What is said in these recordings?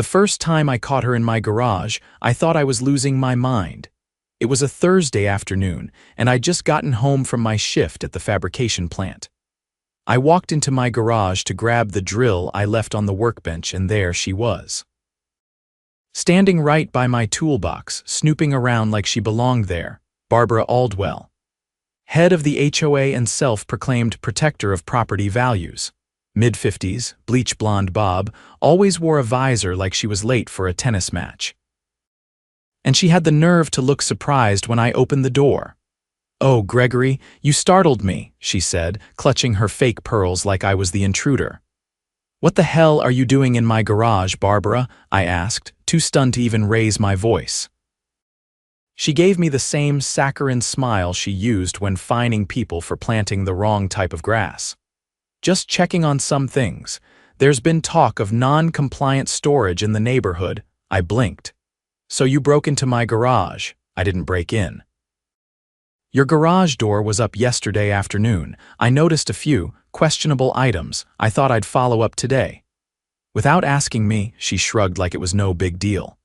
The first time I caught her in my garage, I thought I was losing my mind. It was a Thursday afternoon, and I'd just gotten home from my shift at the fabrication plant. I walked into my garage to grab the drill I left on the workbench, and there she was. Standing right by my toolbox, snooping around like she belonged there, Barbara Aldwell, head of the HOA and self-proclaimed protector of property values. Mid-50s, bleach blonde bob, always wore a visor like she was late for a tennis match. And she had the nerve to look surprised when I opened the door. "Oh, Gregory, you startled me," she said, clutching her fake pearls like I was the intruder. "What the hell are you doing in my garage, Barbara?" I asked, too stunned to even raise my voice. She gave me the same saccharine smile she used when fining people for planting the wrong type of grass. "Just checking on some things. There's been talk of non-compliant storage in the neighborhood." I blinked. "So you broke into my garage." "I didn't break in." "Your garage door was up yesterday afternoon. I noticed a few questionable items. I thought I'd follow up today." Without asking me, she shrugged like it was no big deal.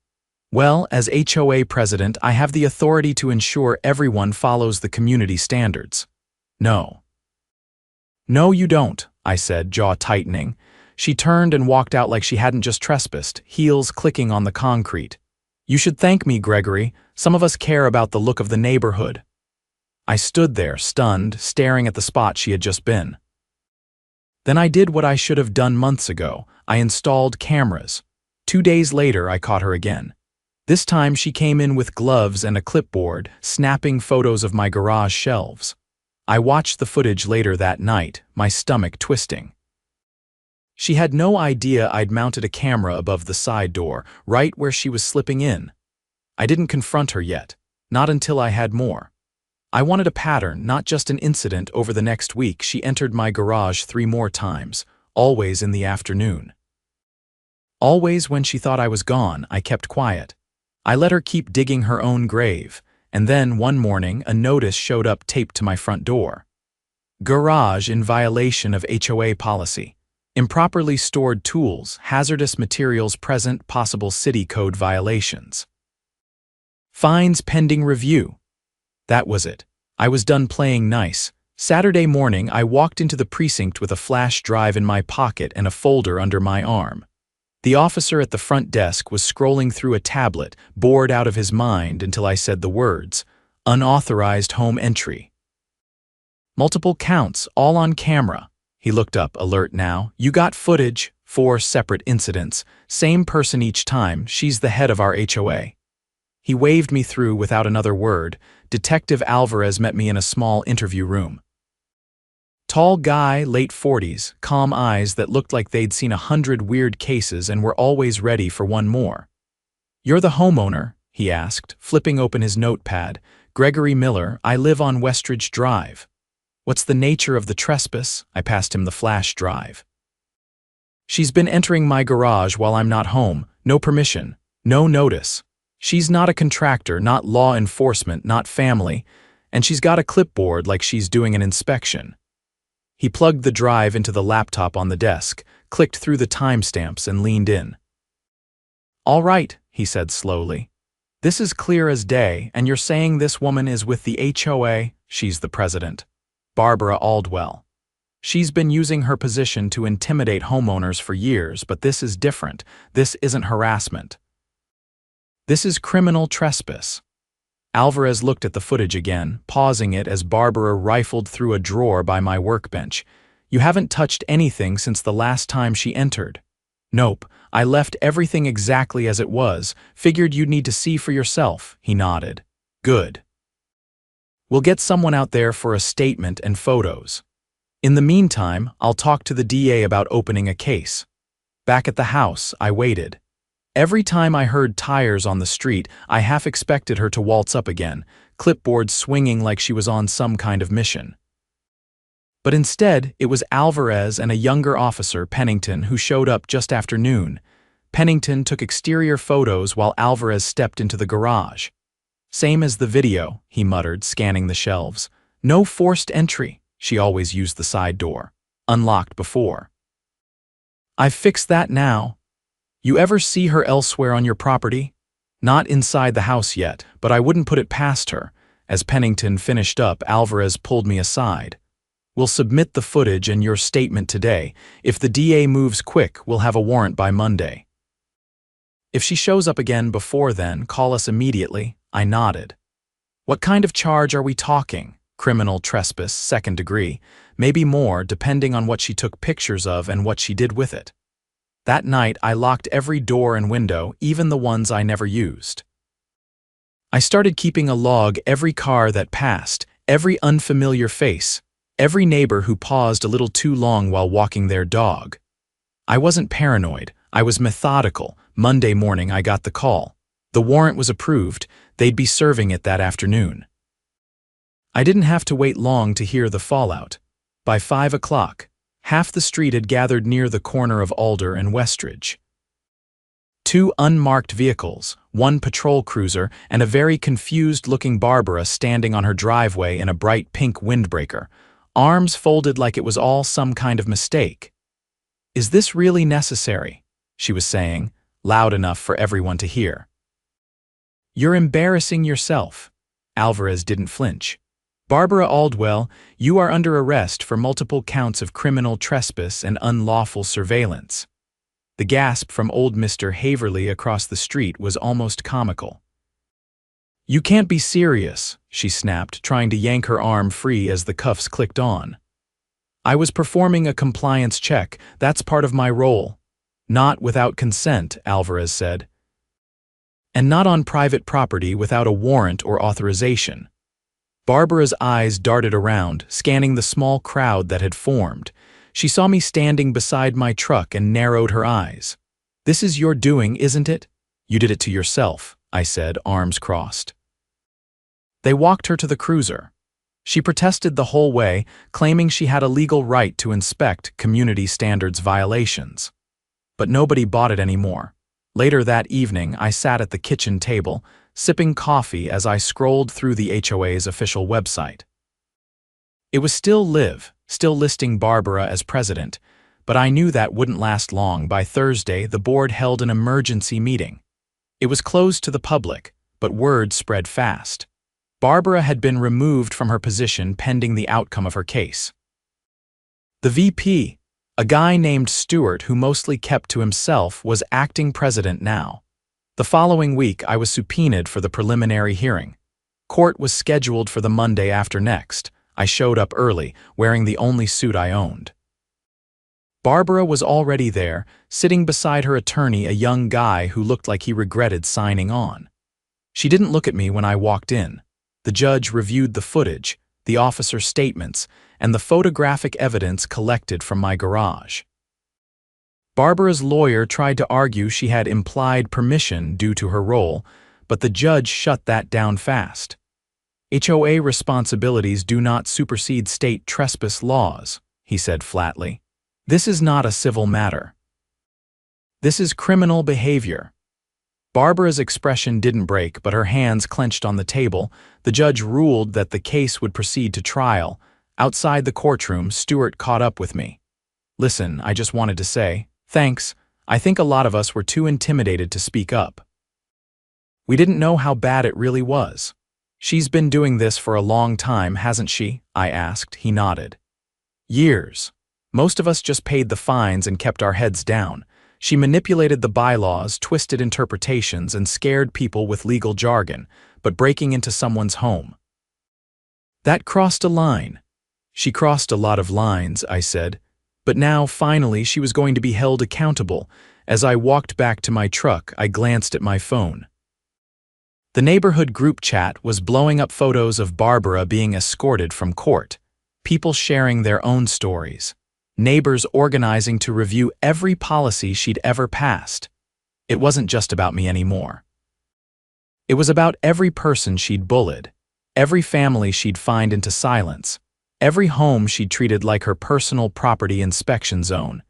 "Well, as HOA president, I have the authority to ensure everyone follows the community standards." "No." "No, you don't," I said, jaw tightening. She turned and walked out like she hadn't just trespassed, heels clicking on the concrete. "You should thank me, Gregory. Some of us care about the look of the neighborhood." I stood there, stunned, staring at the spot she had just been. Then I did what I should have done months ago. I installed cameras. 2 days later, I caught her again. This time she came in with gloves and a clipboard, snapping photos of my garage shelves. I watched the footage later that night, my stomach twisting. She had no idea I'd mounted a camera above the side door, right where she was slipping in. I didn't confront her yet, not until I had more. I wanted a pattern, not just an incident. Over the next week, she entered my garage 3 more times, always in the afternoon. Always when she thought I was gone, I kept quiet. I let her keep digging her own grave, and then one morning a notice showed up taped to my front door. "Garage in violation of HOA policy. Improperly stored tools, hazardous materials present, possible city code violations. Fines pending review." That was it. I was done playing nice. Saturday morning, I walked into the precinct with a flash drive in my pocket and a folder under my arm. The officer at the front desk was scrolling through a tablet, bored out of his mind, until I said the words, "Unauthorized home entry." "Multiple counts, all on camera." He looked up, alert now. "You got footage, 4 separate incidents, same person each time, she's the head of our HOA." He waved me through without another word. Detective Alvarez met me in a small interview room. Tall guy, late 40s, calm eyes that looked like they'd seen 100 weird cases and were always ready for one more. "You're the homeowner?" he asked, flipping open his notepad. "Gregory Miller, I live on Westridge Drive." "What's the nature of the trespass?" I passed him the flash drive. "She's been entering my garage while I'm not home, no permission, no notice. She's not a contractor, not law enforcement, not family, and she's got a clipboard like she's doing an inspection." He plugged the drive into the laptop on the desk, clicked through the timestamps, and leaned in. "All right," he said slowly. "This is clear as day, and you're saying this woman is with the HOA?" "She's the president. Barbara Aldwell. She's been using her position to intimidate homeowners for years, but this is different. This isn't harassment. This is criminal trespass." Alvarez looked at the footage again, pausing it as Barbara rifled through a drawer by my workbench. "You haven't touched anything since the last time she entered." "Nope, I left everything exactly as it was. Figured you'd need to see for yourself." He nodded. "Good. We'll get someone out there for a statement and photos. In the meantime, I'll talk to the DA about opening a case." Back at the house, I waited. Every time I heard tires on the street, I half expected her to waltz up again, clipboard swinging like she was on some kind of mission. But instead, it was Alvarez and a younger officer, Pennington, who showed up just after noon. Pennington took exterior photos while Alvarez stepped into the garage. "Same as the video," he muttered, scanning the shelves. "No forced entry." She always used the side door. Unlocked before. "I've fixed that now." You ever see her elsewhere on your property? Not inside the house yet, but I wouldn't put it past her. As Pennington finished up, Alvarez pulled me aside. We'll submit the footage and your statement today. If the DA moves quick, we'll have a warrant by Monday. If she shows up again before then, call us immediately. I nodded. What kind of charge are we talking? Criminal trespass, second degree, maybe more depending on what she took pictures of and what she did with it. That night, I locked every door and window, even the ones I never used. I started keeping a log every car that passed, every unfamiliar face, every neighbor who paused a little too long while walking their dog. I wasn't paranoid, I was methodical. Monday morning I got the call. The warrant was approved, they'd be serving it that afternoon. I didn't have to wait long to hear the fallout. By 5 o'clock, half the street had gathered near the corner of Alder and Westridge. 2 unmarked vehicles, 1 patrol cruiser, and a very confused-looking Barbara standing on her driveway in a bright pink windbreaker, arms folded like it was all some kind of mistake. "Is this really necessary?" she was saying, loud enough for everyone to hear. "You're embarrassing yourself." Alvarez didn't flinch. "Barbara Aldwell, you are under arrest for multiple counts of criminal trespass and unlawful surveillance." The gasp from old Mr. Haverly across the street was almost comical. "You can't be serious," she snapped, trying to yank her arm free as the cuffs clicked on. "I was performing a compliance check. That's part of my role." "Not without consent," Alvarez said. "And not on private property without a warrant or authorization." Barbara's eyes darted around, scanning the small crowd that had formed. She saw me standing beside my truck and narrowed her eyes. "This is your doing, isn't it?" "You did it to yourself," I said, arms crossed. They walked her to the cruiser. She protested the whole way, claiming she had a legal right to inspect community standards violations. But nobody bought it anymore. Later that evening, I sat at the kitchen table, sipping coffee as I scrolled through the HOA's official website. It was still live, still listing Barbara as president, but I knew that wouldn't last long. By Thursday, the board held an emergency meeting. It was closed to the public, but word spread fast. Barbara had been removed from her position pending the outcome of her case. The VP, a guy named Stewart who mostly kept to himself, was acting president now. The following week, I was subpoenaed for the preliminary hearing. Court was scheduled for the Monday after next. I showed up early, wearing the only suit I owned. Barbara was already there, sitting beside her attorney, a young guy who looked like he regretted signing on. She didn't look at me when I walked in. The judge reviewed the footage, the officer's statements, and the photographic evidence collected from my garage. Barbara's lawyer tried to argue she had implied permission due to her role, but the judge shut that down fast. HOA responsibilities do not supersede state trespass laws, he said flatly. This is not a civil matter. This is criminal behavior. Barbara's expression didn't break, but her hands clenched on the table. The judge ruled that the case would proceed to trial. Outside the courtroom, Stewart caught up with me. "Listen, I just wanted to say, thanks. I think a lot of us were too intimidated to speak up. We didn't know how bad it really was." "She's been doing this for a long time, hasn't she?" I asked. He nodded. "Years. Most of us just paid the fines and kept our heads down. She manipulated the bylaws, twisted interpretations, and scared people with legal jargon, but breaking into someone's home. That crossed a line." "She crossed a lot of lines," I said. But now, finally, she was going to be held accountable. As I walked back to my truck, I glanced at my phone. The neighborhood group chat was blowing up photos of Barbara being escorted from court, people sharing their own stories, neighbors organizing to review every policy she'd ever passed. It wasn't just about me anymore. It was about every person she'd bullied, every family she'd fined into silence, every home she'd treated like her personal property inspection zone.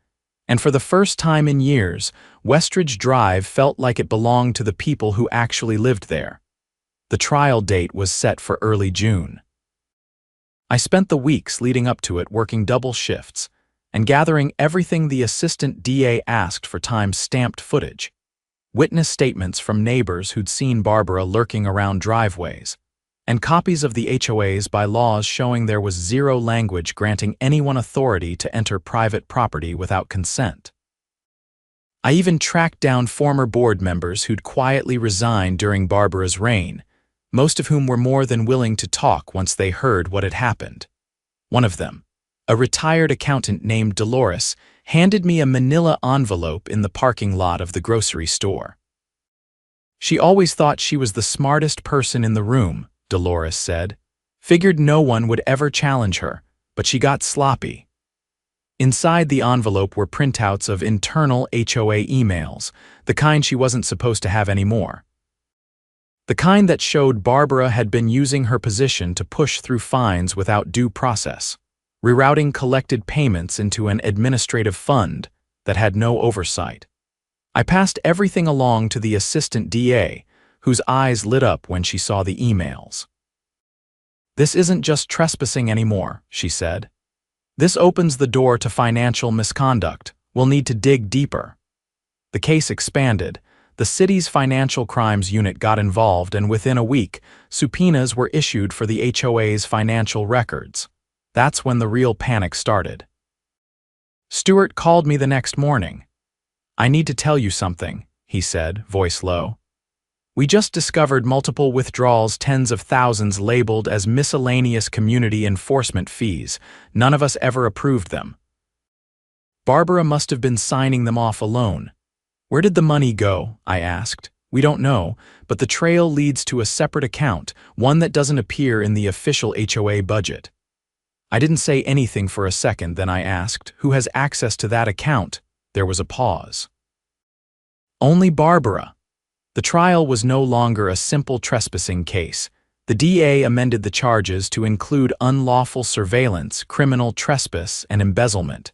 And for the first time in years, Westridge Drive felt like it belonged to the people who actually lived there. The trial date was set for early June. I spent the weeks leading up to it working double shifts. and gathering everything the assistant DA asked for time-stamped footage. Witness statements from neighbors who'd seen Barbara lurking around driveways, and copies of the HOA's bylaws showing there was zero language granting anyone authority to enter private property without consent. I even tracked down former board members who'd quietly resigned during Barbara's reign, most of whom were more than willing to talk once they heard what had happened. One of them, a retired accountant named Dolores, handed me a manila envelope in the parking lot of the grocery store. "She always thought she was the smartest person in the room," Dolores said. "Figured no one would ever challenge her, but she got sloppy." Inside the envelope were printouts of internal HOA emails, the kind she wasn't supposed to have anymore. The kind that showed Barbara had been using her position to push through fines without due process, rerouting collected payments into an administrative fund that had no oversight. I passed everything along to the assistant DA, whose eyes lit up when she saw the emails. "This isn't just trespassing anymore," she said. "This opens the door to financial misconduct. We'll need to dig deeper." The case expanded. The city's financial crimes unit got involved, and within a week, subpoenas were issued for the HOA's financial records. That's when the real panic started. Stewart called me the next morning. "I need to tell you something," he said, voice low. "We just discovered multiple withdrawals, tens of thousands labeled as miscellaneous community enforcement fees. None of us ever approved them. Barbara must have been signing them off alone." "Where did the money go?" I asked. "We don't know, but the trail leads to a separate account, one that doesn't appear in the official HOA budget." I didn't say anything for a second, then I asked, "Who has access to that account?" There was a pause. "Only Barbara." The trial was no longer a simple trespassing case. The DA amended the charges to include unlawful surveillance, criminal trespass, and embezzlement.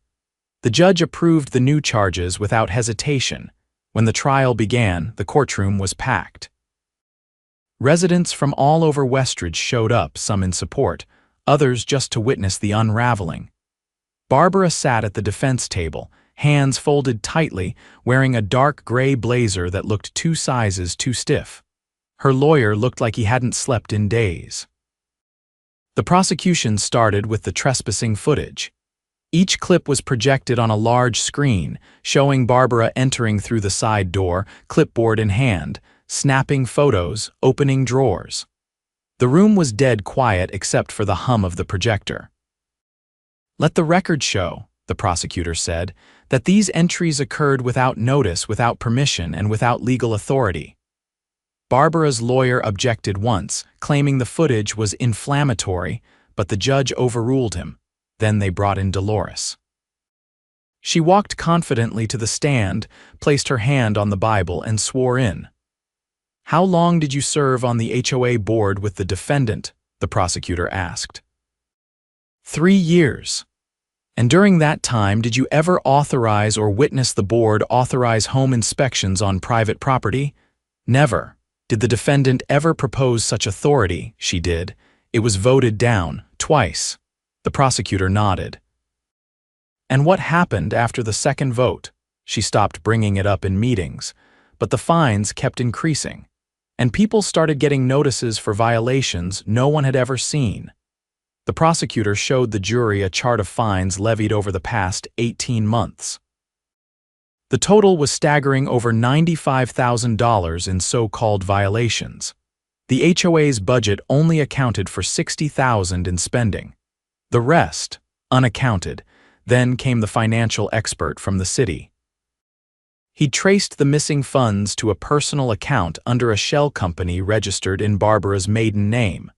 The judge approved the new charges without hesitation. When the trial began, the courtroom was packed. Residents from all over Westridge showed up, some in support, others just to witness the unraveling. Barbara sat at the defense table, hands folded tightly, wearing a dark gray blazer that looked 2 sizes too stiff. Her lawyer looked like he hadn't slept in days. The prosecution started with the trespassing footage. Each clip was projected on a large screen, showing Barbara entering through the side door, clipboard in hand, snapping photos, opening drawers. The room was dead quiet except for the hum of the projector. "Let the record show," the prosecutor said, "that these entries occurred without notice, without permission, and without legal authority." Barbara's lawyer objected once, claiming the footage was inflammatory, but the judge overruled him. Then they brought in Dolores. She walked confidently to the stand, placed her hand on the Bible, and swore in. "How long did you serve on the HOA board with the defendant?" the prosecutor asked. 3 years. "And during that time, did you ever authorize or witness the board authorize home inspections on private property?" "Never." "Did the defendant ever propose such authority?" "She did. It was voted down, twice." The prosecutor nodded. "And what happened after the second vote?" "She stopped bringing it up in meetings, but the fines kept increasing, and people started getting notices for violations no one had ever seen." The prosecutor showed the jury a chart of fines levied over the past 18 months. The total was staggering over $95,000 in so-called violations. The HOA's budget only accounted for $60,000 in spending. The rest, unaccounted. Then came the financial expert from the city. He traced the missing funds to a personal account under a shell company registered in Barbara's maiden name.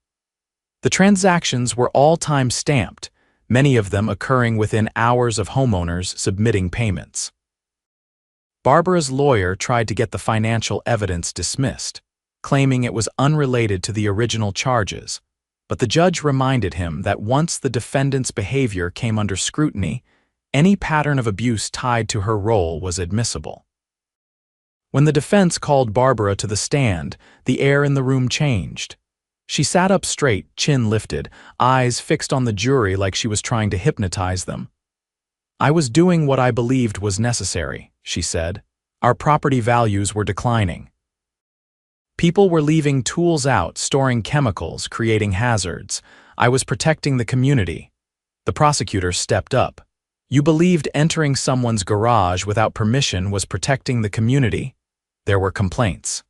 The transactions were all time-stamped, many of them occurring within hours of homeowners submitting payments. Barbara's lawyer tried to get the financial evidence dismissed, claiming it was unrelated to the original charges, but the judge reminded him that once the defendant's behavior came under scrutiny, any pattern of abuse tied to her role was admissible. When the defense called Barbara to the stand, the air in the room changed. She sat up straight, chin lifted, eyes fixed on the jury like she was trying to hypnotize them. I was doing what I believed was necessary, she said. Our property values were declining. People were leaving tools out, storing chemicals, creating hazards. I was protecting the community. The prosecutor stepped up. You believed entering someone's garage without permission was protecting the community? There were complaints.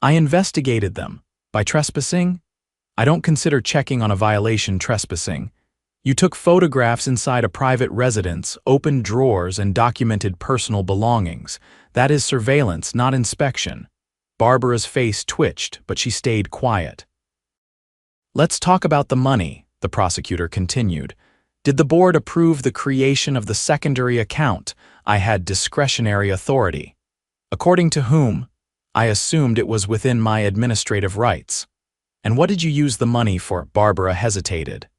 I investigated them. By trespassing? I don't consider checking on a violation trespassing. You took photographs inside a private residence, opened drawers, and documented personal belongings. That is surveillance, not inspection. Barbara's face twitched, but she stayed quiet. Let's talk about the money, the prosecutor continued. Did the board approve the creation of the secondary account? I had discretionary authority. According to whom? I assumed it was within my administrative rights. And what did you use the money for? Barbara hesitated.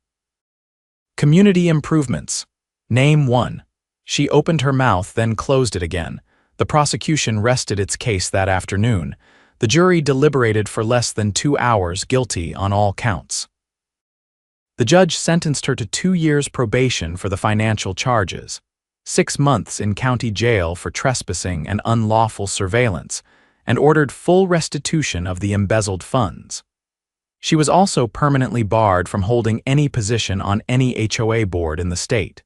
Community improvements. Name one. She opened her mouth, then closed it again. The prosecution rested its case that afternoon. The jury deliberated for less than 2 hours, guilty on all counts. The judge sentenced her to 2 years probation for the financial charges, 6 months in county jail for trespassing and unlawful surveillance, and ordered full restitution of the embezzled funds. She was also permanently barred from holding any position on any HOA board in the state.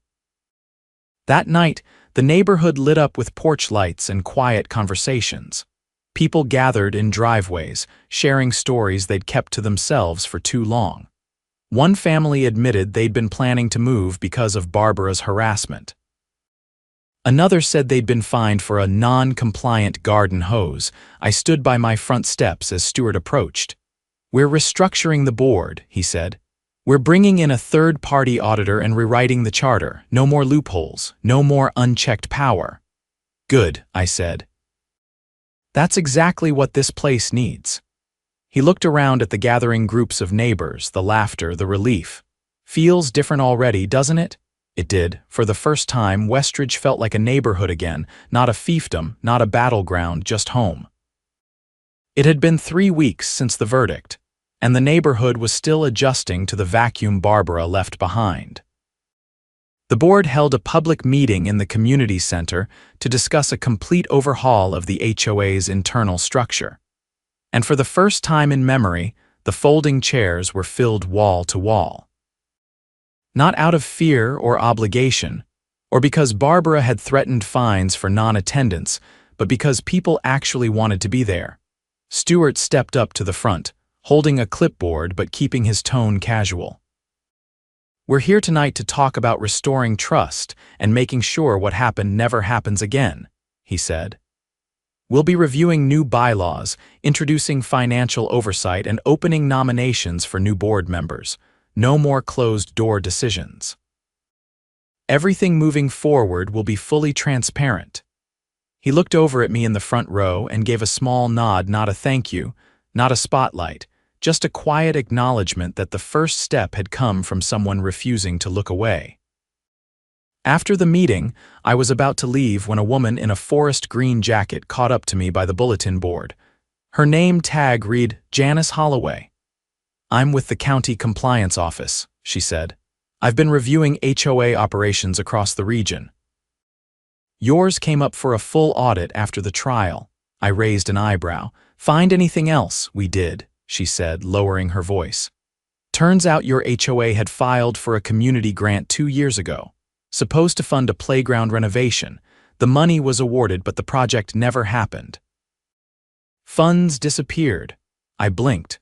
That night, the neighborhood lit up with porch lights and quiet conversations. People gathered in driveways, sharing stories they'd kept to themselves for too long. One family admitted they'd been planning to move because of Barbara's harassment. Another said they'd been fined for a non-compliant garden hose. I stood by my front steps as Stewart approached. We're restructuring the board, he said. We're bringing in a third-party auditor and rewriting the charter. No more loopholes, no more unchecked power. Good, I said. That's exactly what this place needs. He looked around at the gathering groups of neighbors, the laughter, the relief. Feels different already, doesn't it? It did. For the first time, Westridge felt like a neighborhood again, not a fiefdom, not a battleground, just home. It had been 3 weeks since the verdict, and the neighborhood was still adjusting to the vacuum Barbara left behind. The board held a public meeting in the community center to discuss a complete overhaul of the HOA's internal structure. And for the first time in memory, the folding chairs were filled wall to wall. Not out of fear or obligation, or because Barbara had threatened fines for non-attendance, but because people actually wanted to be there. Stewart stepped up to the front, holding a clipboard but keeping his tone casual. We're here tonight to talk about restoring trust and making sure what happened never happens again, he said. We'll be reviewing new bylaws, introducing financial oversight, and opening nominations for new board members. No more closed-door decisions. Everything moving forward will be fully transparent. He looked over at me in the front row and gave a small nod, not a thank you, not a spotlight, just a quiet acknowledgement that the first step had come from someone refusing to look away. After the meeting, I was about to leave when a woman in a forest green jacket caught up to me by the bulletin board. Her name tag read Janice Holloway. I'm with the county compliance office, she said. I've been reviewing HOA operations across the region. Yours came up for a full audit after the trial. I raised an eyebrow. Find anything else? We did, she said, lowering her voice. Turns out your HOA had filed for a community grant 2 years ago, supposed to fund a playground renovation. The money was awarded, but the project never happened. Funds disappeared. I blinked.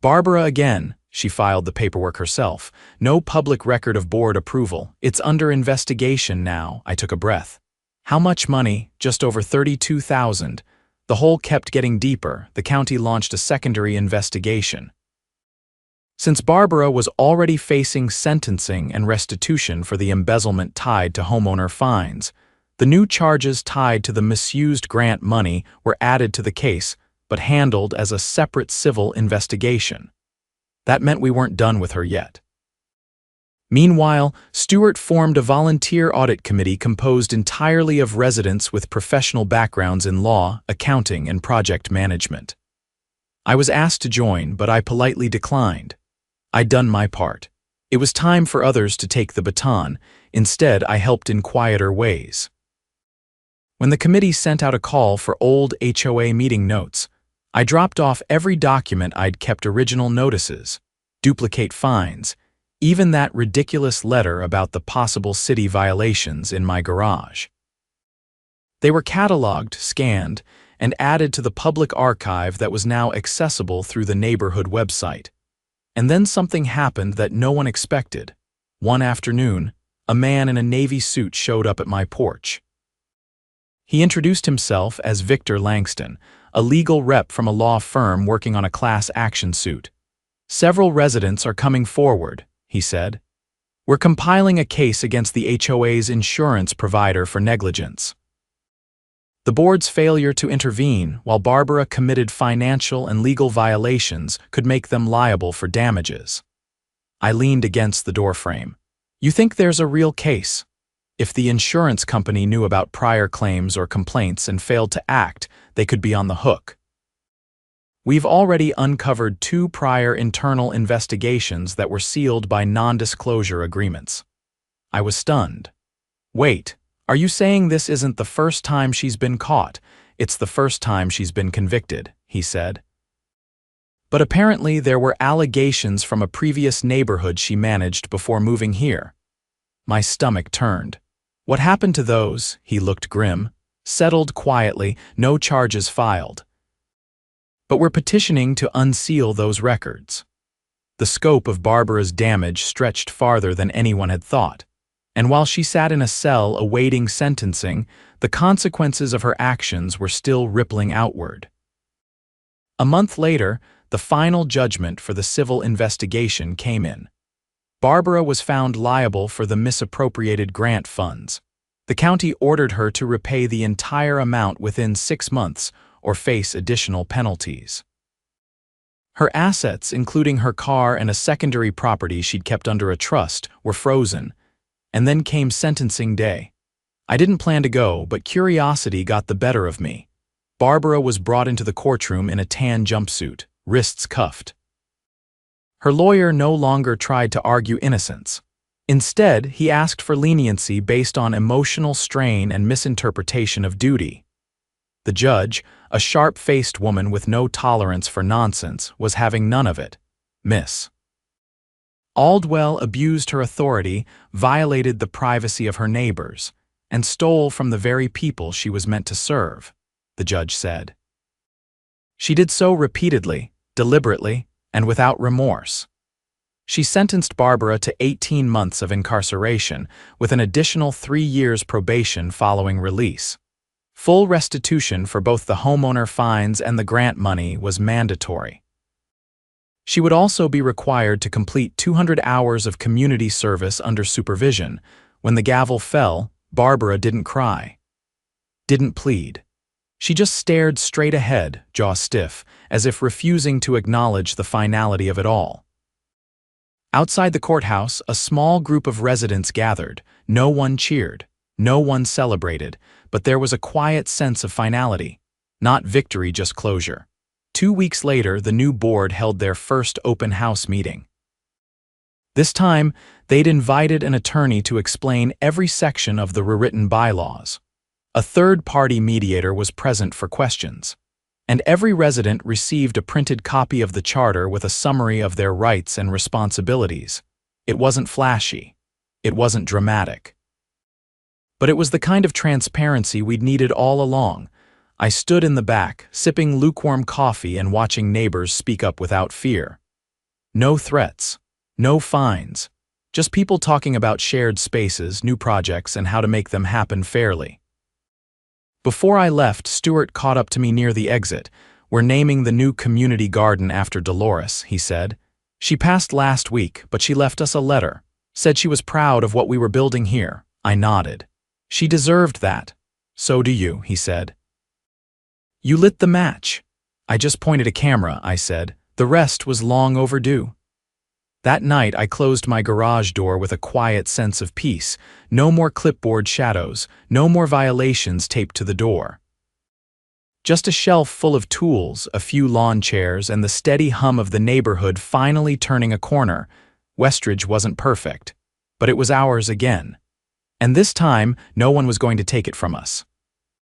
Barbara again. She filed the paperwork herself. No public record of board approval. It's under investigation now. I took a breath. How much money? Just over $32,000. The hole kept getting deeper. The county launched a secondary investigation. Since Barbara was already facing sentencing and restitution for the embezzlement tied to homeowner fines, the new charges tied to the misused grant money were added to the case, but handled as a separate civil investigation. That meant we weren't done with her yet. Meanwhile, Stewart formed a volunteer audit committee composed entirely of residents with professional backgrounds in law, accounting, and project management. I was asked to join, but I politely declined. I'd done my part. It was time for others to take the baton. Instead, I helped in quieter ways. When the committee sent out a call for old HOA meeting notes, I dropped off every document I'd kept, original notices, duplicate fines, even that ridiculous letter about the possible city violations in my garage. They were cataloged, scanned, and added to the public archive that was now accessible through the neighborhood website. And then something happened that no one expected. One afternoon, a man in a navy suit showed up at my porch. He introduced himself as Victor Langston, a legal rep from a law firm working on a class action suit. "Several residents are coming forward," he said. "We're compiling a case against the HOA's insurance provider for negligence. The board's failure to intervene while Barbara committed financial and legal violations could make them liable for damages." I leaned against the doorframe. "You think there's a real case? If the insurance company knew about prior claims or complaints and failed to act, they could be on the hook. We've already uncovered 2 prior internal investigations that were sealed by non-disclosure agreements." I was stunned. "Wait, are you saying this isn't the first time she's been caught? It's the first time she's been convicted," he said. "But apparently there were allegations from a previous neighborhood she managed before moving here." My stomach turned. "What happened to those?" He looked grim. "Settled quietly, no charges filed. But we're petitioning to unseal those records." The scope of Barbara's damage stretched farther than anyone had thought. And while she sat in a cell awaiting sentencing, the consequences of her actions were still rippling outward. A month later, the final judgment for the civil investigation came in. Barbara was found liable for the misappropriated grant funds. The county ordered her to repay the entire amount within 6 months or face additional penalties. Her assets, including her car and a secondary property she'd kept under a trust, were frozen. And then came sentencing day. I didn't plan to go, but curiosity got the better of me. Barbara was brought into the courtroom in a tan jumpsuit, wrists cuffed. Her lawyer no longer tried to argue innocence. Instead, he asked for leniency based on emotional strain and misinterpretation of duty. The judge, a sharp-faced woman with no tolerance for nonsense, was having none of it. Miss Aldwell abused her authority, violated the privacy of her neighbors, and stole from the very people she was meant to serve, the judge said. She did so repeatedly, deliberately, and without remorse. She sentenced Barbara to 18 months of incarceration, with an additional 3 years probation following release. Full restitution for both the homeowner fines and the grant money was mandatory. She would also be required to complete 200 hours of community service under supervision. When the gavel fell, Barbara didn't cry, didn't plead. She just stared straight ahead, jaw stiff, as if refusing to acknowledge the finality of it all. Outside the courthouse, a small group of residents gathered. No one cheered, no one celebrated, but there was a quiet sense of finality. Not victory, just closure. 2 weeks later, the new board held their first open house meeting. This time, they'd invited an attorney to explain every section of the rewritten bylaws. A third-party mediator was present for questions, and every resident received a printed copy of the charter with a summary of their rights and responsibilities. It wasn't flashy. It wasn't dramatic. But it was the kind of transparency we'd needed all along. I stood in the back, sipping lukewarm coffee and watching neighbors speak up without fear. No threats, no fines, just people talking about shared spaces, new projects, and how to make them happen fairly. Before I left, Stuart caught up to me near the exit. "We're naming the new community garden after Dolores," he said. "She passed last week, but she left us a letter. Said she was proud of what we were building here." I nodded. "She deserved that." "So do you," he said. "You lit the match." "I just pointed a camera," I said. "The rest was long overdue." That night, I closed my garage door with a quiet sense of peace. No more clipboard shadows, no more violations taped to the door. Just a shelf full of tools, a few lawn chairs, and the steady hum of the neighborhood finally turning a corner. Westridge wasn't perfect, but it was ours again. And this time, no one was going to take it from us.